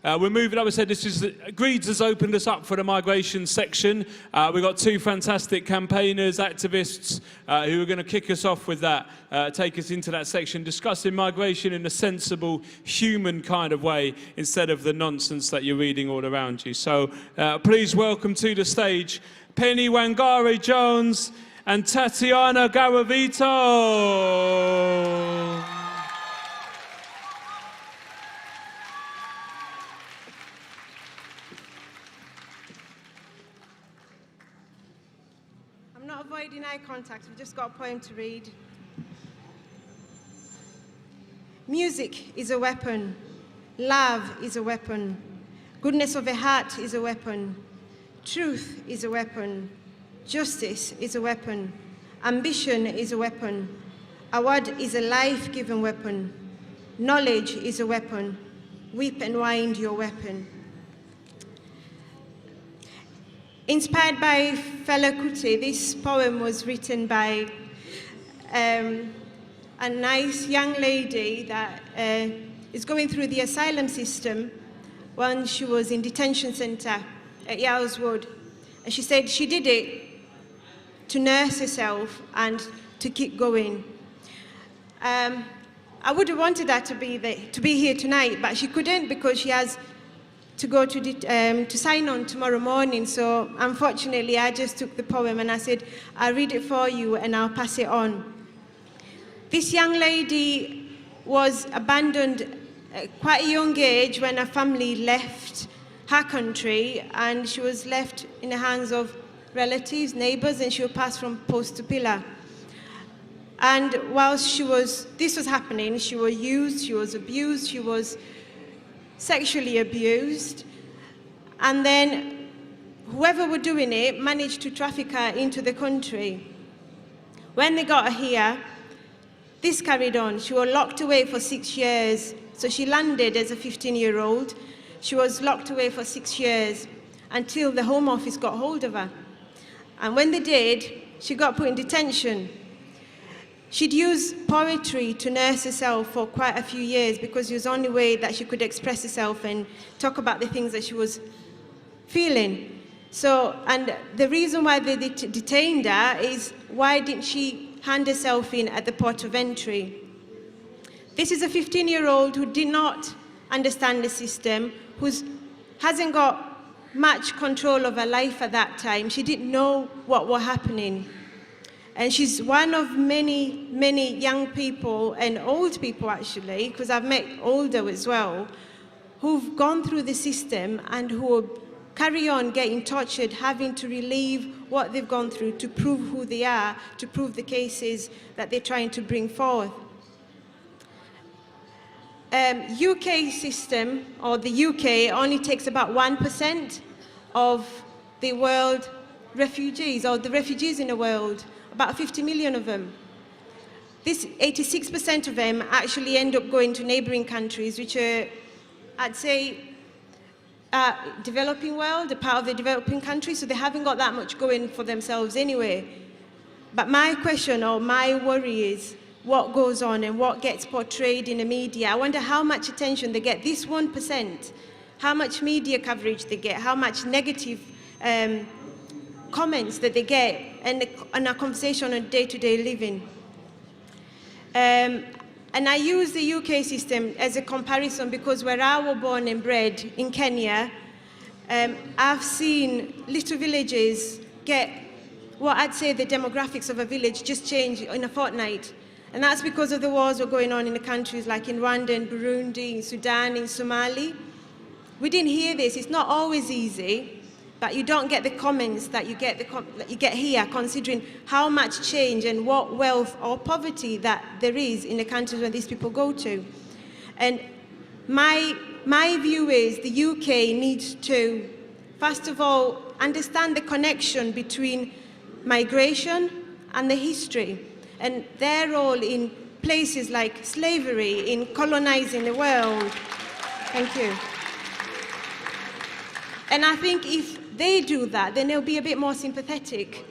We're moving up. I said Greaves has opened us up for the migration section. We've got two fantastic campaigners, activists, who are going to kick us off with that, take us into that section, discussing migration in a sensible, human kind of way, instead of the nonsense that you're reading all around you. So please welcome to the stage Penny Wangari-Jones and Tatiana Garavito. I'm not avoiding eye contact, we've just got a poem to read. Music is a weapon. Love is a weapon. Goodness of the heart is a weapon. Truth is a weapon. Justice is a weapon. Ambition is a weapon. A word is a life-giving weapon. Knowledge is a weapon. Weep and wind your weapon. Inspired by Fela Kuti, this poem was written by a nice young lady that is going through the asylum system when she was in detention center at Yarrows Wood. And she said she did it to nurse herself and to keep going. I would have wanted her to be here tonight, but she couldn't because she has to go to sign on tomorrow morning. So unfortunately, I just took the poem and I said, I'll read it for you and I'll pass it on. This young lady was abandoned at quite a young age when her family left her country, and she was left in the hands of relatives, neighbors, and she was passed from post to pillar. And whilst this was happening, she was used, she was abused, she was sexually abused, and then whoever were doing it managed to traffic her into the country. When they got her here, this carried on. She was locked away for 6 years. So she landed as a 15-year-old. She was locked away for 6 years until the Home Office got hold of her. And when they did, she got put in detention. She'd used poetry to nurse herself for quite a few years because it was the only way that she could express herself and talk about the things that she was feeling. So, and the reason why they detained her is, why didn't she hand herself in at the port of entry? This is a 15-year-old who did not understand the system, who hasn't got much control of her life at that time. She didn't know what was happening. And she's one of many, many young people, and old people actually, because I've met older as well, who've gone through the system and who carry on getting tortured, having to relive what they've gone through to prove who they are, to prove the cases that they're trying to bring forth. UK system, or the UK, only takes about 1% of the world refugees, or the refugees in the world. About 50 million of them. This 86% of them actually end up going to neighboring countries, which are, I'd say, developing world, a part of the developing countries, so they haven't got that much going for themselves anyway. But my question, or my worry, is what goes on and what gets portrayed in the media. I wonder how much attention they get, this 1%, how much media coverage they get, how much negative comments that they get, and a conversation on day-to-day living. And I use the UK system as a comparison because where I was born and bred in Kenya, I've seen little villages get what I'd say the demographics of a village just change in a fortnight. And that's because of the wars that are going on in the countries like in Rwanda and Burundi, in Sudan, in Somali. We didn't hear this. It's not always easy. But you don't get the comments that you get here, considering how much change and what wealth or poverty that there is in the countries where these people go to. And my view is the UK needs to, first of all, understand the connection between migration and the history, and their role in places like slavery, in colonizing the world. Thank you. And I think if they do that, then they'll be a bit more sympathetic.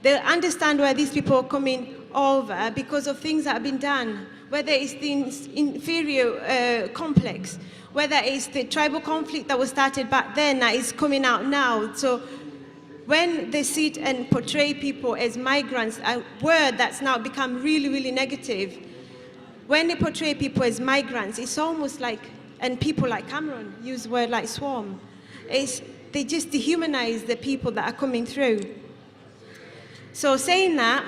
They'll understand where these people are coming over because of things that have been done, whether it's the inferior complex, whether it's the tribal conflict that was started back then that is coming out now. So when they sit and portray people as migrants, a word that's now become really, really negative, when they portray people as migrants, it's almost like, and people like Cameron use a word like swarm, they just dehumanize the people that are coming through. So saying that,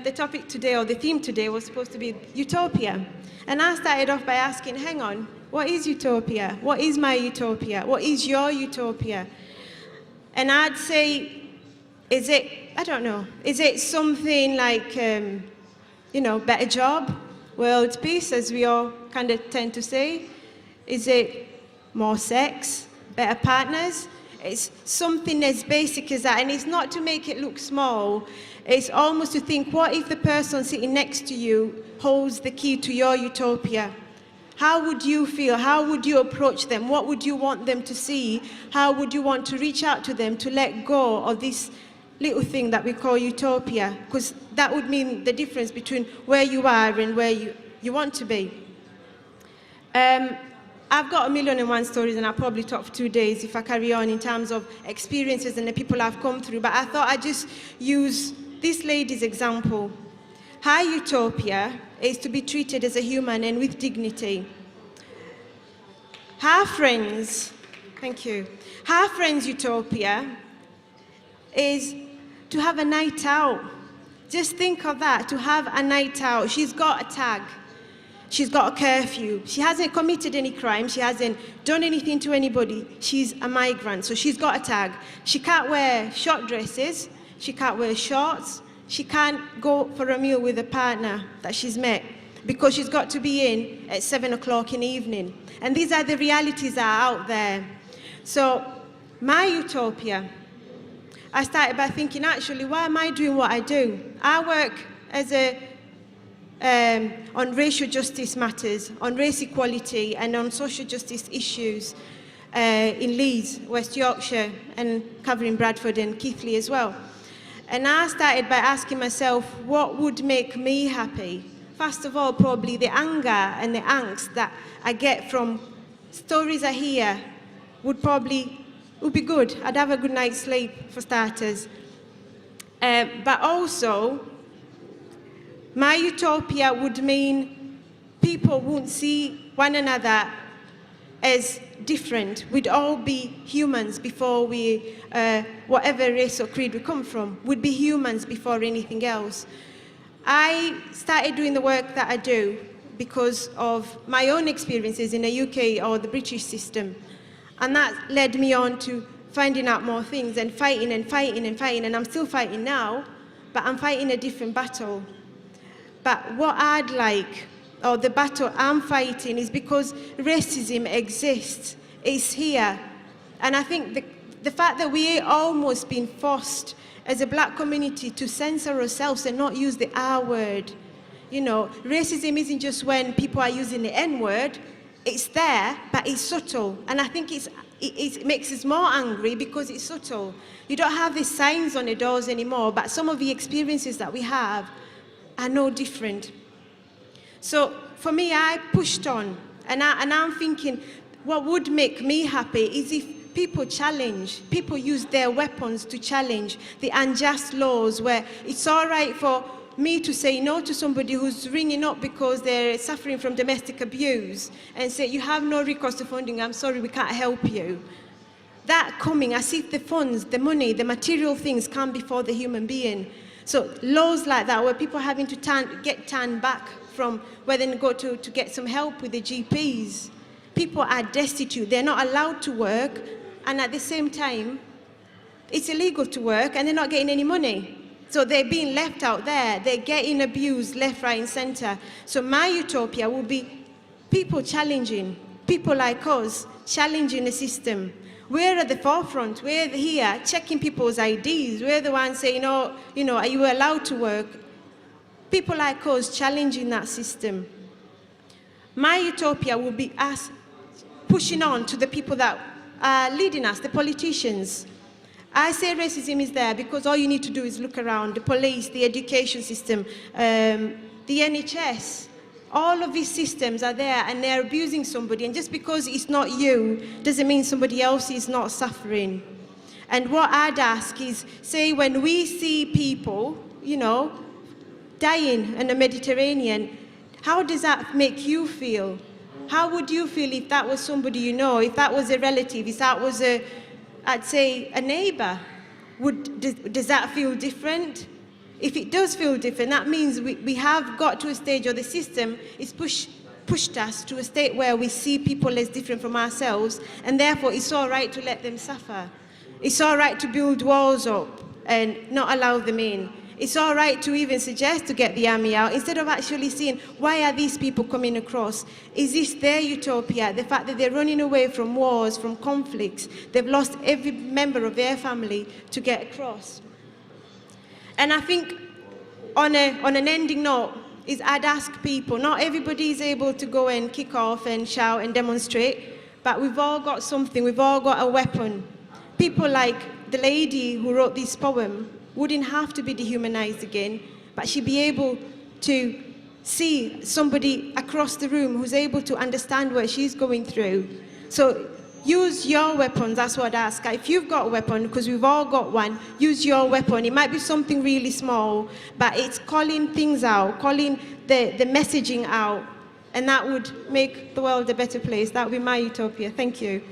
the topic today, or the theme today, was supposed to be utopia. And I started off by asking, hang on, what is utopia? What is my utopia? What is your utopia? And I'd say, is it, I don't know, is it something like, you know, better job, world peace, as we all kind of tend to say? Is it more sex, better partners? It's something as basic as that, and it's not to make it look small. It's almost to think, what if the person sitting next to you holds the key to your utopia? How would you feel? How would you approach them? What would you want them to see? How would you want to reach out to them to let go of this little thing that we call utopia? Because that would mean the difference between where you are and where you want to be. I've got 1,000,001 stories, and I'll probably talk for 2 days if I carry on in terms of experiences and the people I've come through. But I thought I'd just use this lady's example. Her utopia is to be treated as a human and with dignity. Her friends, thank you, her friend's utopia is to have a night out. Just think of that, to have a night out. She's got a tag. She's got a curfew. She hasn't committed any crime. She hasn't done anything to anybody. She's a migrant, so she's got a tag. She can't wear short dresses. She can't wear shorts. She can't go for a meal with a partner that she's met because she's got to be in at 7 o'clock in the evening. And these are the realities that are out there. So my utopia, I started by thinking, actually, why am I doing what I do? I work as on racial justice matters, on race equality, and on social justice issues in Leeds, West Yorkshire, and covering Bradford and Keighley as well. And I started by asking myself, what would make me happy? First of all, probably the anger and the angst that I get from stories I hear would be good. I'd have a good night's sleep, for starters. But also, my utopia would mean people wouldn't see one another as different. We'd all be humans before we, whatever race or creed we come from, we'd be humans before anything else. I started doing the work that I do because of my own experiences in the UK or the British system. And that led me on to finding out more things and fighting and fighting and fighting. And I'm still fighting now, but I'm fighting a different battle. But what I'd like, or the battle I'm fighting, is because racism exists. It's here. And I think the fact that we almost been forced as a black community to censor ourselves and not use the R word. You know, racism isn't just when people are using the N word. It's there, but it's subtle. And I think it makes us more angry because it's subtle. You don't have these signs on the doors anymore, but some of the experiences that we have are no different. So for me, I pushed on, and I'm thinking, what would make me happy is if people challenge, people use their weapons to challenge the unjust laws where it's all right for me to say no to somebody who's ringing up because they're suffering from domestic abuse and say, you have no recourse to funding, I'm sorry, we can't help you. That coming as if the funds, the money, the material things come before the human being. So laws like that where people are having to get turned back from where they go to get some help with the GPs. People are destitute, they're not allowed to work, and at the same time, it's illegal to work and they're not getting any money. So they're being left out there, they're getting abused left, right, and center. So my utopia will be people challenging, people like us challenging the system. We're at the forefront, we're here checking people's IDs, we're the ones saying, oh, you know, are you allowed to work? People like us challenging that system. My utopia will be us pushing on to the people that are leading us, the politicians. I say racism is there because all you need to do is look around, the police, the education system, the NHS. All of these systems are there and they're abusing somebody, and just because it's not you doesn't mean somebody else is not suffering. And what I'd ask is, say when we see people, you know, dying in the Mediterranean, how does that make you feel? How would you feel if that was somebody you know, if that was a relative, if that was I'd say a neighbor? Does that feel different? If it does feel different, that means we have got to a stage, or the system is pushed us to a state where we see people as different from ourselves, and therefore it's all right to let them suffer. It's all right to build walls up and not allow them in. It's all right to even suggest to get the army out, instead of actually seeing, why are these people coming across? Is this their utopia? The fact that they're running away from wars, from conflicts. They've lost every member of their family to get across. And I think on an ending note, is I'd ask people, not everybody is able to go and kick off and shout and demonstrate, but we've all got something, we've all got a weapon. People like the lady who wrote this poem wouldn't have to be dehumanized again, but she'd be able to see somebody across the room who's able to understand what she's going through. So use your weapons, that's what I'd ask. If you've got a weapon, because we've all got one, use your weapon. It might be something really small, but it's calling things out, calling the messaging out, and that would make the world a better place. That would be my utopia. Thank you.